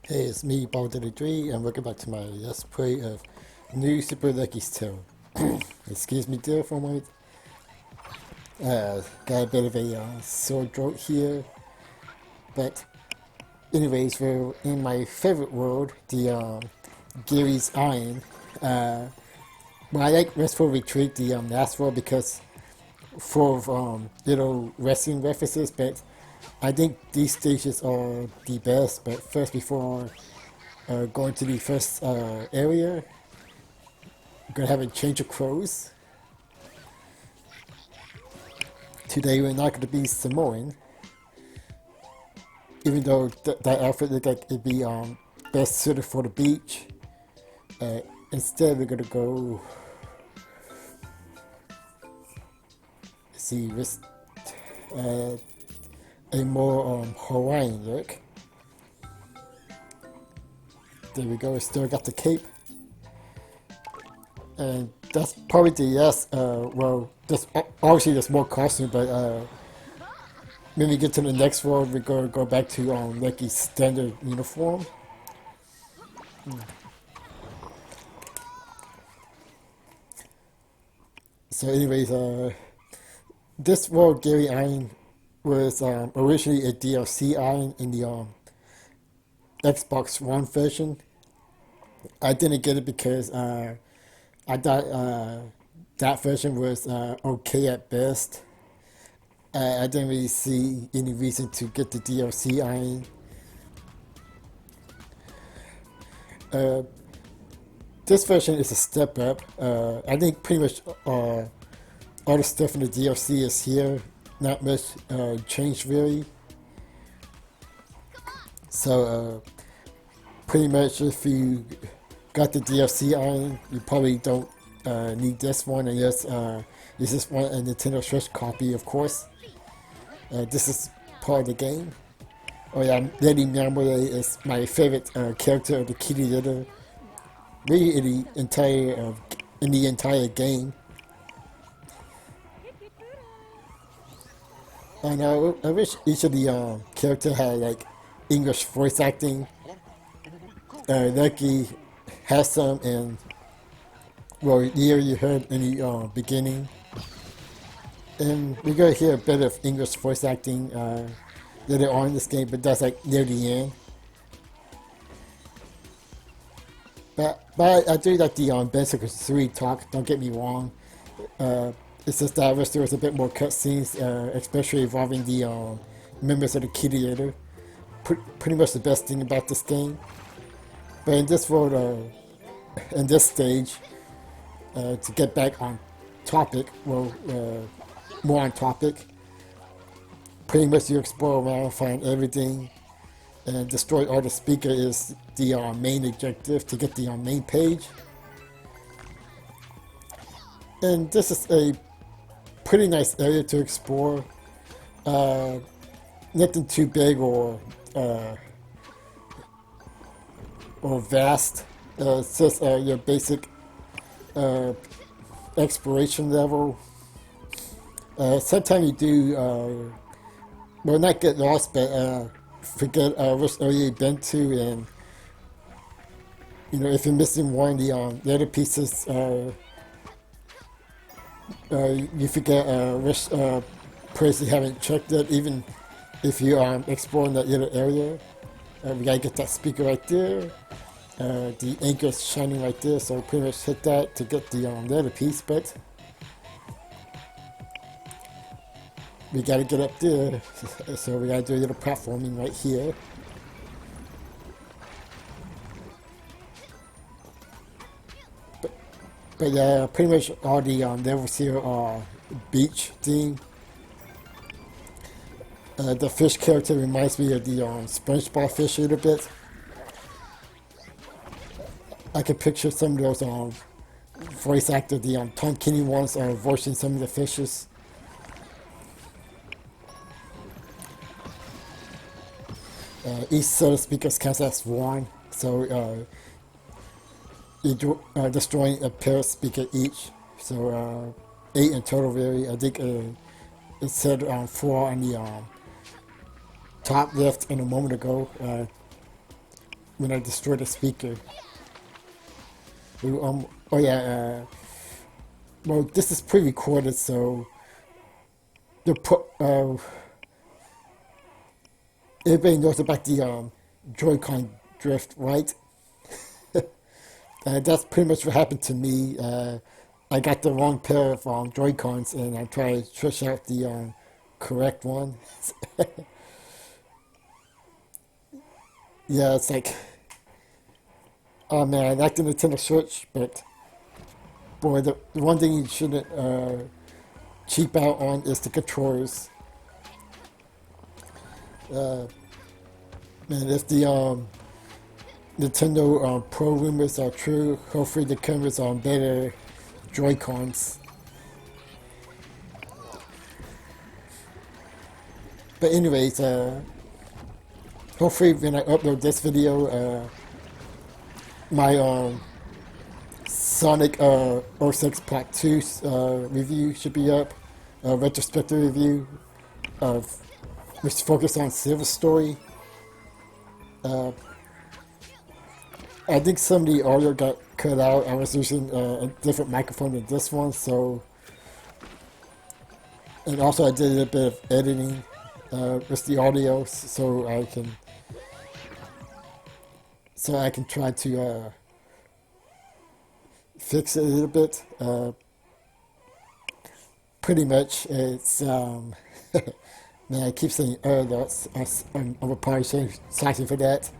Hey, it's me, Bobbert, and welcome back to my Let's Play of New Super Lucky's Tale. Excuse me there for a moment. Got a bit of a sore throat here, but anyways, we're in my favorite world, the Gary's Iron. Uh, I like Restful Retreat, the last world, because full of little wrestling references, but I think these stages are the best. But first, before going to the first area, I'm gonna have a change of clothes. Today we're not gonna be Samoan, even though that outfit looked like it'd be best suited for the beach. Uh, Instead, we're gonna go see this uh, a more Hawaiian look. There we go. Still got the cape, and that's probably the yes. Well, there's obviously there's more costume, but when we get to the next world, we're gonna go back to Lucky's standard uniform. So, anyways, this world Gary Iron was originally a DLC Iron in the Xbox One version. I didn't get it because I thought that version was okay at best. I didn't really see any reason to get the DLC Iron. Uh, this version is a step up. I think pretty much all the stuff in the DLC is here. Not much changed really. So pretty much if you got the DLC Iron, you probably don't need this one unless you just want a Nintendo Switch copy, of course. This is part of the game. Oh yeah, Lady Marmalade is my favorite character of the kitty litter. Really, in the entire game. And I wish each of the character had like English voice acting. Lucky has some, and well, here you heard in the beginning. And we're gonna hear a bit of English voice acting later on in this game, but that's like near the end. But I do like the Bensiker 3 talk, don't get me wrong. It's just that I wish there was a bit more cutscenes, especially involving the members of the Kitty Litter. Pretty much the best thing about this game. But in this world, in this stage, to get back on topic, well, more on topic, pretty much you explore around, find everything, and destroy all the speaker is the main objective to get the main page. And this is a pretty nice area to explore. Nothing too big or vast. It's just your basic exploration level. Sometimes you do, well, not get lost, but forget which area you've been to, and if you're missing one of the other pieces, you forget which place you haven't checked it, even if you are exploring that other area. We gotta get that speaker right there. The anchor is shining right there, so pretty much hit that to get the other piece, but we gotta get up there, so we gotta do a little platforming right here. But yeah, pretty much all the levels here are beach theme. The fish character reminds me of the SpongeBob fish a little bit. I can picture some of those voice actors, the Tom Kenny ones, are voicing some of the fishes. Each set of speakers counts as one, so you're destroying a pair of speaker each. So 8 in total, really. I think it said 4 on the top left in a moment ago. when I destroyed the speaker. Oh yeah. Well, this is pre-recorded, so the everybody knows about the Joy-Con drift, right? That's pretty much what happened to me. I got the wrong pair of Joy-Cons, and I tried to switch out the correct one. Yeah, it's like, oh man, I like the Nintendo Switch, but boy, the one thing you shouldn't cheap out on is the controllers. Uh, Man, if the Nintendo Pro rumors are true, hopefully the cameras are on better Joy-Cons. But anyways, hopefully when I upload this video, my Sonic 06 Part 2 review should be up. A retrospective review of which focused on Silver Story. I think some of the audio got cut out. I was using a different microphone than this one, so. And also, I did a bit of editing with the audio, so I can try to fix it a little bit. Pretty much, it's man, I keep saying that's I'm apologizing for that.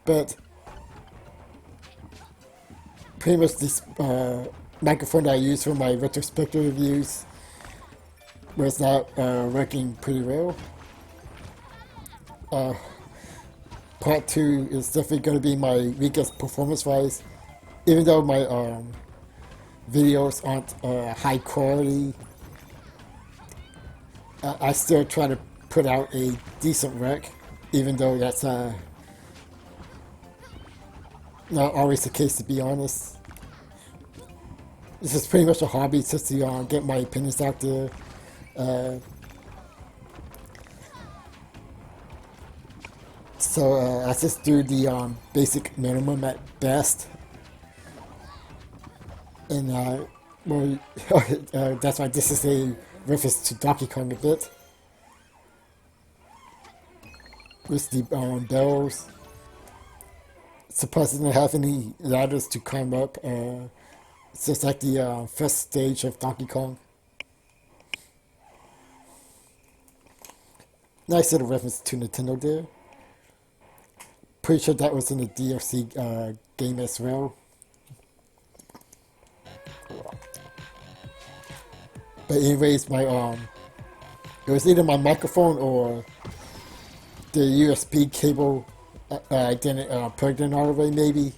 But pretty much this microphone that I use for my retrospective reviews was not working pretty well. Part 2 is definitely going to be my weakest performance-wise, even though my videos aren't high quality. I still try to put out a decent rec, even though that's not always the case, to be honest. This is pretty much a hobby just to get my opinions out there. So I just do the basic minimum at best. And well, that's why this is a reference to Donkey Kong a bit. With the bells. Supposedly have any ladders to climb up. It's just like the first stage of Donkey Kong. Nice little reference to Nintendo there. Pretty sure that was in the DLC game as well. But anyways, it was either my microphone or the USB cable I didn't plug in all the way, maybe.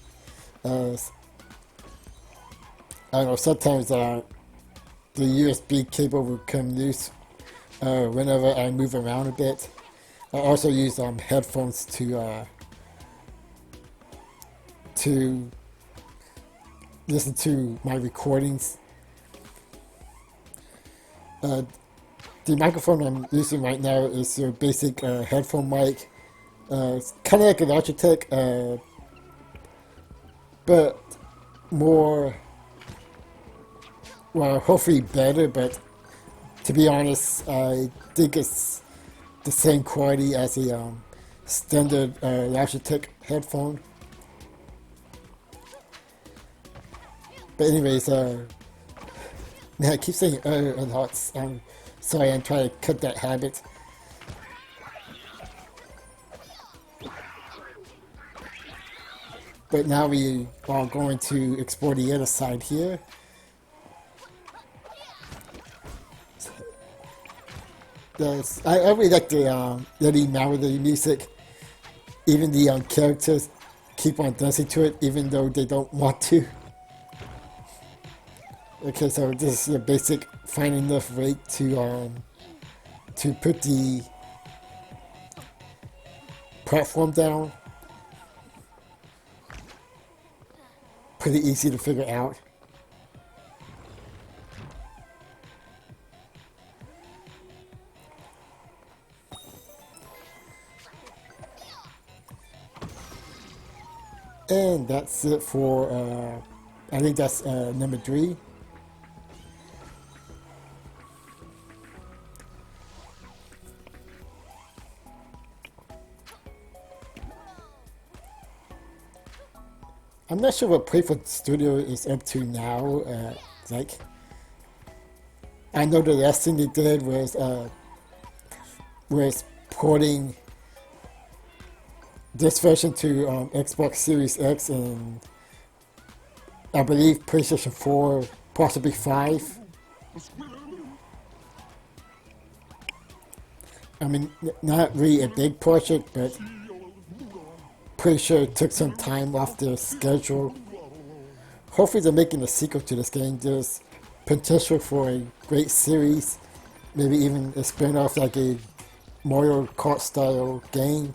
I don't know, sometimes the USB cable will come loose whenever I move around a bit. I also use headphones to listen to my recordings. The microphone I'm using right now is your basic headphone mic. It's kind of like a Logitech, but more, well, hopefully better, but to be honest, I think it's the same quality as a standard Logitech headphone. But anyways, man, I keep saying a lot. I'm sorry, I'm trying to cut that habit. But now we are going to explore the other side here. I really like the Lady Melody music. Even the characters keep on dancing to it, even though they don't want to. Okay, so this is a basic fine enough rate to put the platform down. Pretty easy to figure out. And that's it for, I think that's number 3. I'm not sure what Playful Studio is up to now. Like, I know the last thing they did was porting this version to Xbox Series X and I believe PlayStation 4, possibly 5. I mean, not really a big project, but pretty sure it took some time off their schedule. Hopefully they're making a sequel to this game. There's potential for a great series, maybe even a spin-off like a Mario Kart style game.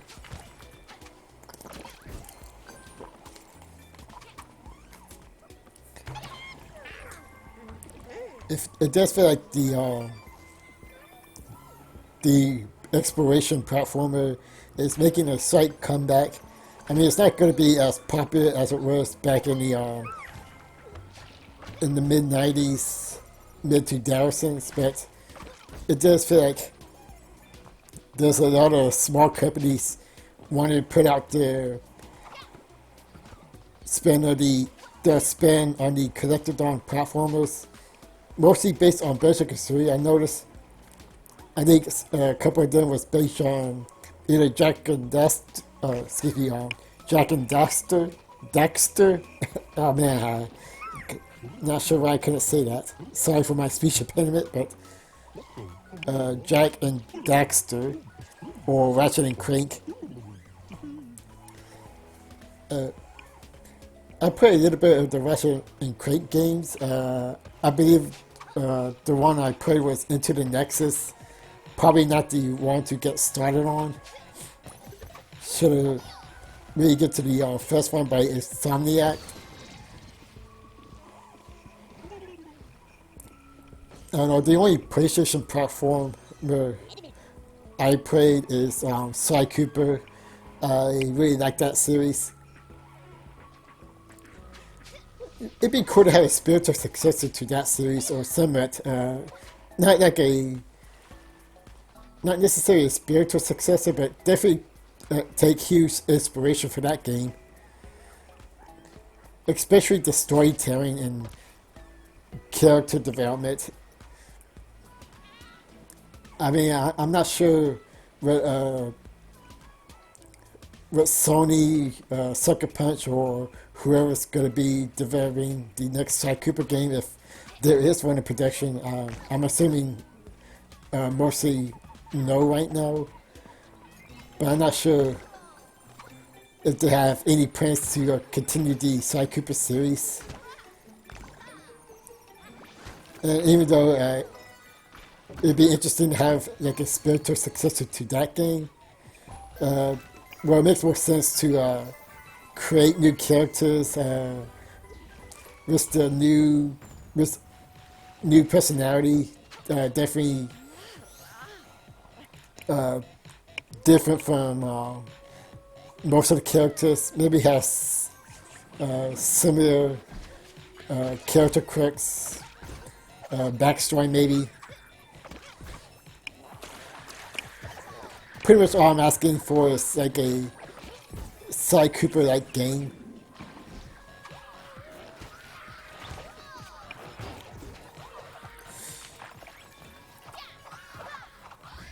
If it does feel like the exploration platformer is making a slight comeback. I mean, it's not going to be as popular as it was back in the mid '90s, mid 2000s, but it does feel like there's a lot of small companies wanting to put out their spin on the collectathon platformers, mostly based on Banjo-Kazooie. I noticed, I think a couple of them was based on either Jack and Jack and Dexter. Oh man, not sure why I couldn't say that. Sorry for my speech impediment, but Jack and Daxter, or Ratchet and Clank. I played a little bit of the Ratchet and Clank games. I believe the one I played was Into the Nexus. Probably not the one to get started on. Should have really get to the first one by Insomniac. I don't know, the only PlayStation platform where I played is Sly Cooper. I really like that series. It'd be cool to have a spiritual successor to that series or somewhat. Not like not necessarily a spiritual successor, but definitely take huge inspiration for that game. Especially the storytelling and character development. I mean, I'm not sure what Sony, Sucker Punch, or whoever's going to be developing the next Sly Cooper game, if there is one in production. I'm assuming mostly no right now, but I'm not sure if they have any plans to continue the Sly Cooper series. Even though it'd be interesting to have like a spiritual successor to that game. Well, it makes more sense to create new characters with the with new personality. Definitely different from most of the characters. Maybe has similar character quirks, backstory maybe. Pretty much all I'm asking for is like a Sly Cooper-like game.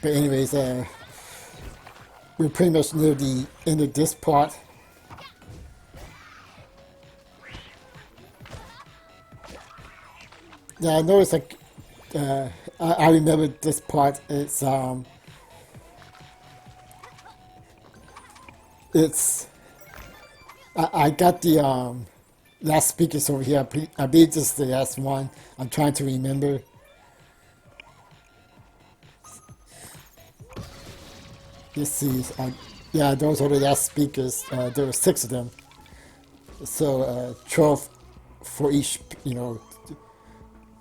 But anyways, we're pretty much near the end of this part. Yeah, I noticed like I remember this part. I got the last speakers over here. I believe this is the last one. I'm trying to remember. Let's see. Yeah, those are the last speakers. There were 6 of them. So 12 for each,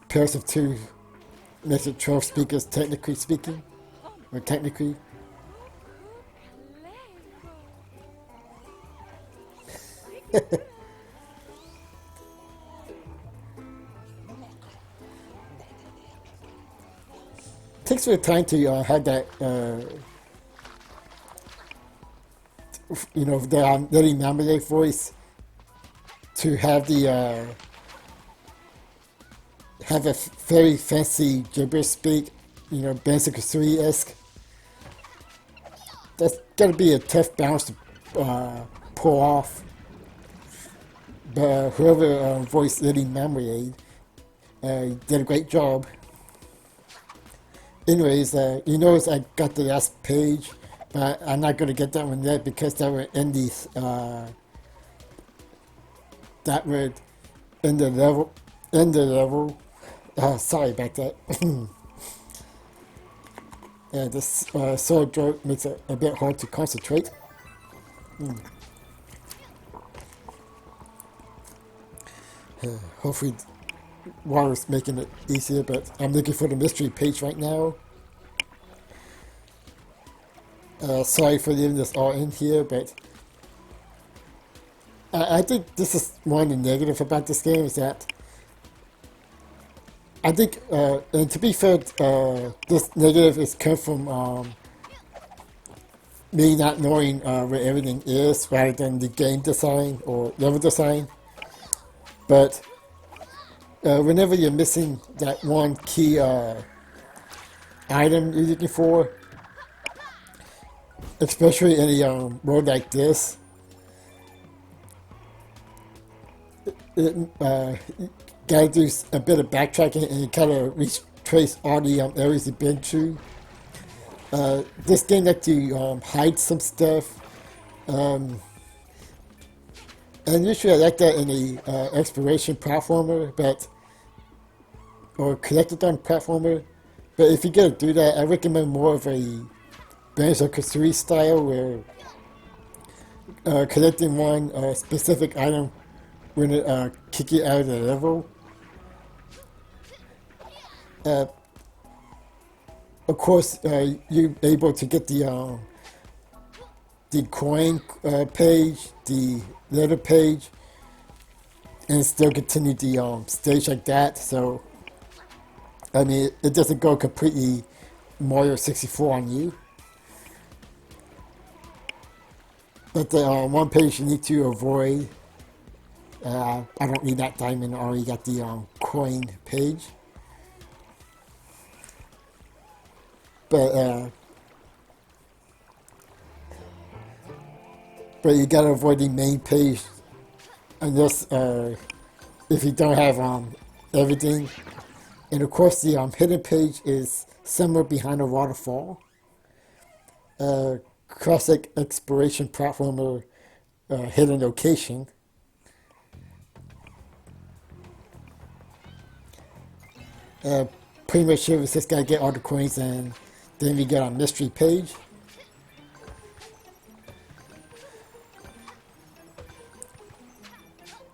pairs of 2 makes it 12 speakers, technically speaking. Or technically. Takes me time to have that, the Lady Marmalade voice to have the have a very fancy gibberish speak, Bansiker 3-esque. That's gotta be a tough balance to pull off. But whoever voiced Lady Marmalade did a great job. Anyways, you notice I got the last page, but I'm not gonna get that one yet because that would end these. That would end the level. End the level. Sorry about that. This sword joke makes it a bit hard to concentrate. Hopefully, water's making it easier, but I'm looking for the mystery page right now. Sorry for leaving this all in here, but I think this is one of the negatives about this game is that I think, and to be fair, this negative is come from me not knowing where everything is rather than the game design or level design. But whenever you're missing that one key item you're looking for, especially in a world like this, you gotta do a bit of backtracking and kind of retrace all the areas you've been to. This game lets you hide some stuff. And usually I like that in a exploration platformer, or collectathon platformer. But if you're gonna do that, I recommend more of a Banjo-Kazooie style where collecting one specific item when it kick you out of the level. Of course, you're able to get the coin page, the letter page, and still continue the stage like that. So, I mean, it doesn't go completely Mario 64 on you. But the one page you need to avoid, I don't need that diamond. I already got the coin page. But you gotta avoid the main page unless if you don't have everything. And of course, the hidden page is somewhere behind a waterfall. Classic exploration platformer hidden location. Pretty much sure it's just gotta get all the coins and then we get our mystery page.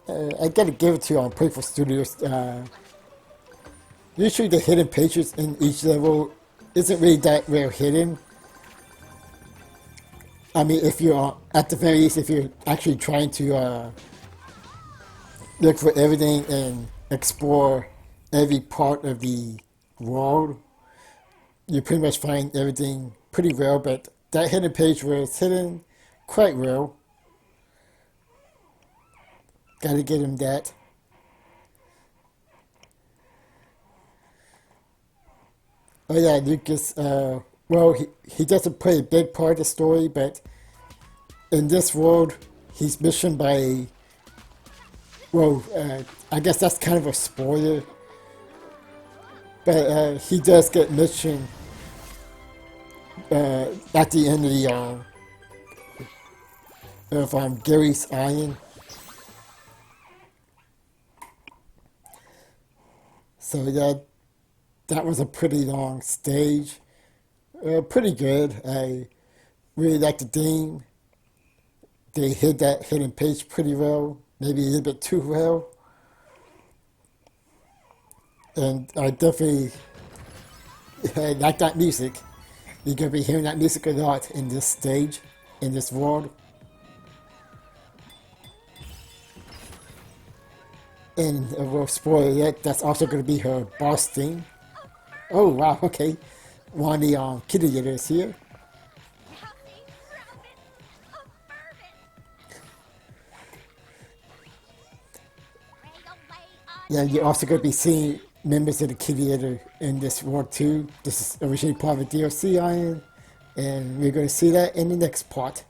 I gotta give it to Playful Studios. Usually the hidden pages in each level isn't really that well hidden. I mean, if you're at the very least, if you're actually trying to look for everything and explore every part of the world, you pretty much find everything pretty well. But that hidden page where it's hidden quite well, gotta get him that. Oh yeah, Lucas. Well, he doesn't play a big part of the story, but in this world, he's missioned by. Well, I guess that's kind of a spoiler. But he does get missioned at the end of Gary's Iron. So yeah, that was a pretty long stage. Pretty good. I really liked the theme. They hid that hidden page pretty well, maybe a little bit too well. And I definitely like that music. You're going to be hearing that music a lot in this stage, in this world. And we'll spoil it. That's also going to be her boss thing. Oh wow, okay. One of the kitty eaters here. Yeah, you're also going to be seeing members of the kitty eater in this world too. This is originally part of the DLC iron, and we're going to see that in the next part.